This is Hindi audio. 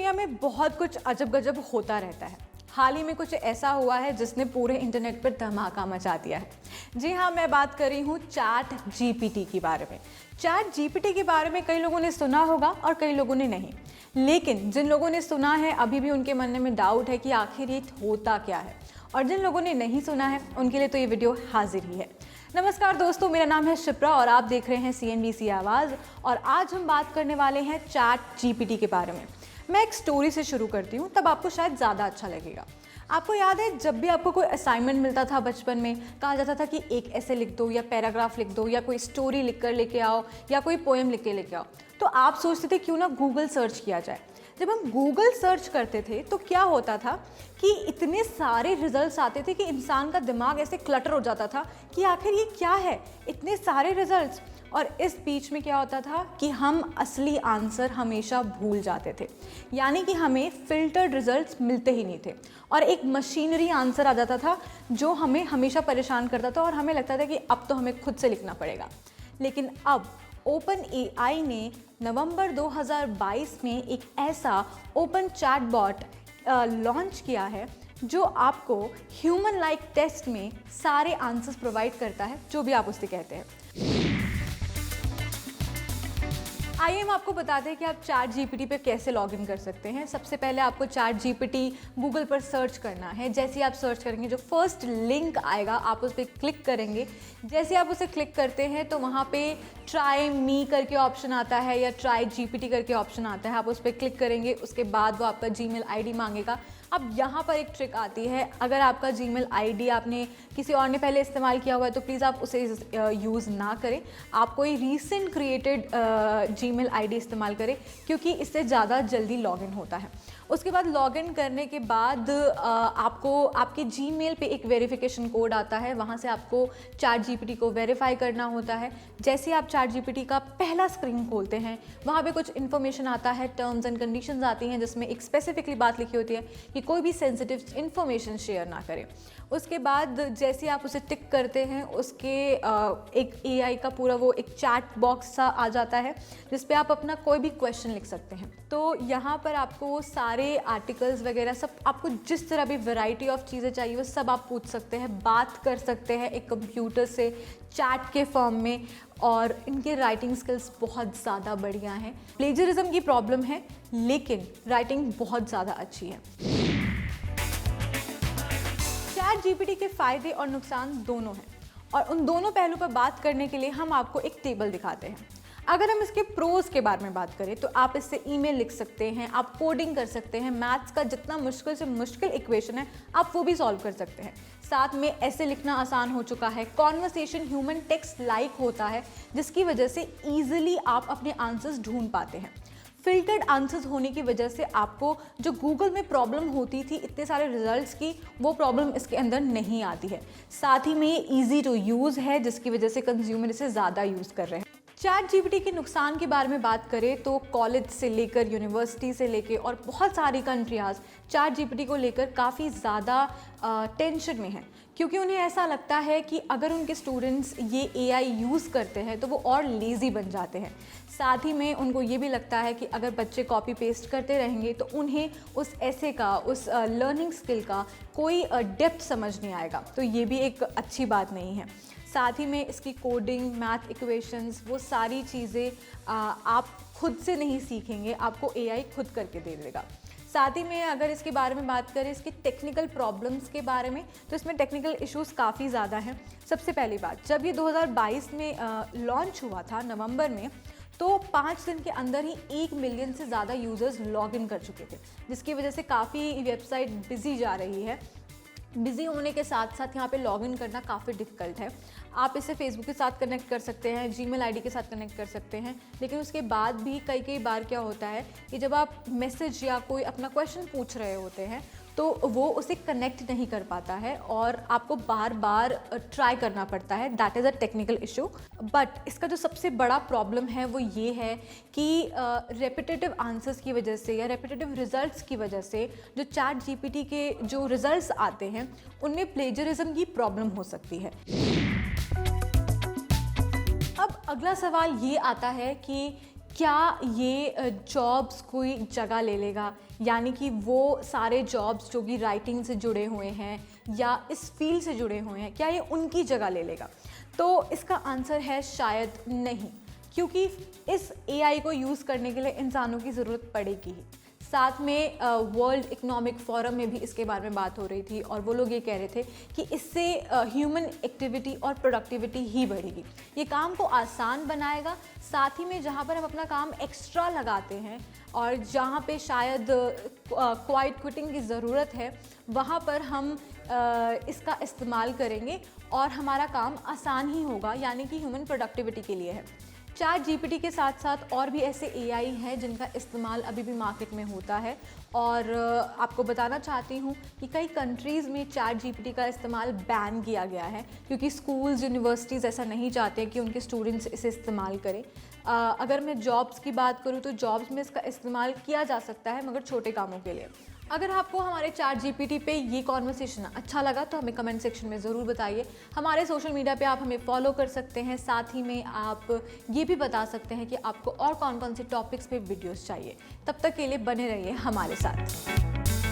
दुनिया में बहुत कुछ अजब गजब होता रहता है। हाल ही में कुछ ऐसा हुआ है जिसने पूरे इंटरनेट पर धमाका मचा दिया है। जी हाँ, मैं बात कर रही हूँ चैट जीपीटी के बारे में। चैट जीपीटी के बारे में कई लोगों ने सुना होगा और कई लोगों ने नहीं, लेकिन जिन लोगों ने सुना है अभी भी उनके मन में डाउट है कि आखिर ये होता क्या है, और जिन लोगों ने नहीं सुना है उनके लिए तो ये वीडियो हाजिर ही है। नमस्कार दोस्तों, मेरा नाम है शिप्रा और आप देख रहे हैं CNBC आवाज़। और आज हम बात करने वाले हैं चैट जीपीटी के बारे में। मैं एक स्टोरी से शुरू करती हूँ, तब आपको शायद ज़्यादा अच्छा लगेगा। आपको याद है जब भी आपको कोई असाइनमेंट मिलता था बचपन में, कहा जाता था कि एक ऐसे लिख दो या पैराग्राफ लिख दो या कोई स्टोरी लिख कर लेके आओ या कोई पोएम लिख के लेके आओ, तो आप सोचते थे क्यों ना गूगल सर्च किया जाए। जब हम गूगल सर्च करते थे तो क्या होता था कि इतने सारे रिजल्ट्स आते थे कि इंसान का दिमाग ऐसे क्लटर हो जाता था कि आखिर ये क्या है, इतने सारे रिजल्ट्स। और इस बीच में क्या होता था कि हम असली आंसर हमेशा भूल जाते थे, यानी कि हमें फिल्टर्ड रिजल्ट्स मिलते ही नहीं थे और एक मशीनरी आंसर आ जाता था जो हमें हमेशा परेशान करता था और हमें लगता था कि अब तो हमें खुद से लिखना पड़ेगा। लेकिन अब ओपन AI ने नवंबर 2022 में एक ऐसा ओपन चैटबॉट लॉन्च किया है जो आपको ह्यूमन लाइक टेस्ट में सारे आंसर्स प्रोवाइड करता है जो भी आप उससे कहते हैं। आइए हम आपको बताते हैं कि आप चैट जीपीटी पे कैसे लॉगिन कर सकते हैं। सबसे पहले आपको चैट जीपीटी गूगल पर सर्च करना है। जैसे ही आप सर्च करेंगे जो फर्स्ट लिंक आएगा आप उस पर क्लिक करेंगे। जैसे आप उसे क्लिक करते हैं तो वहाँ पे ट्राई मी करके ऑप्शन आता है या ट्राई जीपीटी करके ऑप्शन आता है, आप उस पर क्लिक करेंगे। उसके बाद वो आपका जीमेल आईडी मांगेगा। अब यहाँ पर एक ट्रिक आती है, अगर आपका जीमेल आईडी आपने किसी और ने पहले इस्तेमाल किया हुआ है तो प्लीज़ आप उसे यूज़ ना करें। आप कोई रीसेंट क्रिएटेड जीमेल आईडी इस्तेमाल करें क्योंकि इससे ज़्यादा जल्दी लॉगिन होता है। उसके बाद लॉगिन करने के बाद आपको आपके जीमेल पे एक वेरिफिकेशन कोड आता है, वहाँ से आपको चैट जीपीटी को वेरीफाई करना होता है। जैसे आप चैट जीपीटी का पहला स्क्रीन खोलते हैं वहाँ पे कुछ इन्फॉर्मेशन आता है, टर्म्स एंड कंडीशंस आती हैं जिसमें एक स्पेसिफिकली बात लिखी होती है कि कोई भी सेंसिटिव इन्फॉर्मेशन शेयर ना करें। उसके बाद जैसे आप उसे टिक करते हैं उसके एक AI का पूरा वो एक चैट बॉक्स सा आ जाता है जिस पे आप अपना कोई भी क्वेश्चन लिख सकते हैं। तो यहाँ पर आपको सारे आर्टिकल्स वगैरह सब, आपको जिस तरह भी वैरायटी ऑफ चीज़ें चाहिए वो सब आप पूछ सकते हैं, बात कर सकते हैं एक कंप्यूटर से चैट के फॉर्म में। और इनके राइटिंग स्किल्स बहुत ज़्यादा बढ़िया हैं। प्लेजरिज्म की प्रॉब्लम है लेकिन राइटिंग बहुत ज़्यादा अच्छी है। चैट जीपीटी के फ़ायदे और नुकसान दोनों हैं और उन दोनों पहलू पर बात करने के लिए हम आपको एक टेबल दिखाते हैं। अगर हम इसके प्रोज के बारे में बात करें तो आप इससे ईमेल लिख सकते हैं, आप कोडिंग कर सकते हैं, मैथ्स का जितना मुश्किल से मुश्किल इक्वेशन है आप वो भी सॉल्व कर सकते हैं। साथ में ऐसे लिखना आसान हो चुका है, कॉन्वर्सेशन ह्यूमन टेक्स्ट लाइक होता है जिसकी वजह से ईजिली आप अपने आंसर्स ढूंढ पाते हैं। फिल्टर्ड आंसर्स होने की वजह से आपको जो गूगल में प्रॉब्लम होती थी इतने सारे रिजल्ट्स की, वो प्रॉब्लम इसके अंदर नहीं आती है। साथ ही में ये ईजी टू यूज़ है जिसकी वजह से कंज्यूमर इसे ज़्यादा यूज़ कर रहे हैं। चैट जीपीटी के नुकसान के बारे में बात करें तो कॉलेज से लेकर यूनिवर्सिटी से लेकर और बहुत सारी कंट्रियाज चैट जीपीटी को लेकर काफ़ी ज़्यादा टेंशन में हैं क्योंकि उन्हें ऐसा लगता है कि अगर उनके स्टूडेंट्स ये AI यूज़ करते हैं तो वो और लेज़ी बन जाते हैं। साथ ही में उनको ये भी लगता है कि अगर बच्चे कॉपी पेस्ट करते रहेंगे तो उन्हें उस ऐसे का, उस लर्निंग स्किल का कोई डेप्थ समझ नहीं आएगा, तो ये भी एक अच्छी बात नहीं है। साथ ही में इसकी कोडिंग, मैथ इक्वेशंस, वो सारी चीज़ें आप खुद से नहीं सीखेंगे, आपको AI खुद करके दे देगा। साथ ही में अगर इसके बारे में बात करें इसके टेक्निकल प्रॉब्लम्स के बारे में तो इसमें टेक्निकल इश्यूज़ काफ़ी ज़्यादा हैं। सबसे पहली बात, जब ये 2022 में लॉन्च हुआ था नवंबर में, तो 5 दिन के अंदर ही 1 मिलियन से ज़्यादा यूज़र्स लॉगिन कर चुके थे, जिसकी वजह से काफ़ी वेबसाइट बिजी जा रही है। बिजी होने के साथ साथ यहाँ पे लॉगिन करना काफ़ी डिफ़िकल्ट है। आप इसे फेसबुक के साथ कनेक्ट कर सकते हैं, जीमेल आईडी के साथ कनेक्ट कर सकते हैं, लेकिन उसके बाद भी कई बार क्या होता है कि जब आप मैसेज या कोई अपना क्वेश्चन पूछ रहे होते हैं तो वो उसे कनेक्ट नहीं कर पाता है और आपको बार बार ट्राई करना पड़ता है। That is a technical issue. But इसका जो सबसे बड़ा प्रॉब्लम है वो ये है कि रेपिटेटिव आंसर्स की वजह से या रेपिटेटिव रिजल्ट्स की वजह से जो चैट जीपीटी के जो रिजल्ट्स आते हैं उनमें प्लेजरिज्म की प्रॉब्लम हो सकती है। अब अगला सवाल ये आता है कि क्या ये जॉब्स कोई जगह ले लेगा, यानी कि वो सारे जॉब्स जो कि राइटिंग से जुड़े हुए हैं या इस फील्ड से जुड़े हुए हैं, क्या ये उनकी जगह ले लेगा? तो इसका आंसर है शायद नहीं, क्योंकि इस एआई को यूज़ करने के लिए इंसानों की ज़रूरत पड़ेगी ही। साथ में वर्ल्ड इकोनॉमिक फोरम में भी इसके बारे में बात हो रही थी और वो लोग ये कह रहे थे कि इससे ह्यूमन एक्टिविटी और प्रोडक्टिविटी ही बढ़ेगी। ये काम को आसान बनाएगा, साथ ही में जहाँ पर हम अपना काम एक्स्ट्रा लगाते हैं और जहाँ पे शायद क्वाइट क्विटिंग की ज़रूरत है, वहाँ पर हम इसका इस्तेमाल करेंगे और हमारा काम आसान ही होगा, यानी कि ह्यूमन प्रोडक्टिविटी के लिए है। चैट जीपीटी के साथ साथ और भी ऐसे एआई हैं जिनका इस्तेमाल अभी भी मार्केट में होता है और आपको बताना चाहती हूँ कि कई कंट्रीज़ में चैट जीपीटी का इस्तेमाल बैन किया गया है, क्योंकि स्कूल्स यूनिवर्सिटीज़ ऐसा नहीं चाहते हैं कि उनके स्टूडेंट्स इसे इस्तेमाल करें। अगर मैं जॉब्स की बात करूँ तो जॉब्स में इसका इस्तेमाल किया जा सकता है, मगर छोटे कामों के लिए। अगर आपको हमारे चैट जीपीटी पे ये कॉन्वर्सेशन अच्छा लगा तो हमें कमेंट सेक्शन में ज़रूर बताइए। हमारे सोशल मीडिया पे आप हमें फॉलो कर सकते हैं, साथ ही में आप ये भी बता सकते हैं कि आपको और कौन कौन से टॉपिक्स पे वीडियोस चाहिए। तब तक के लिए बने रहिए हमारे साथ।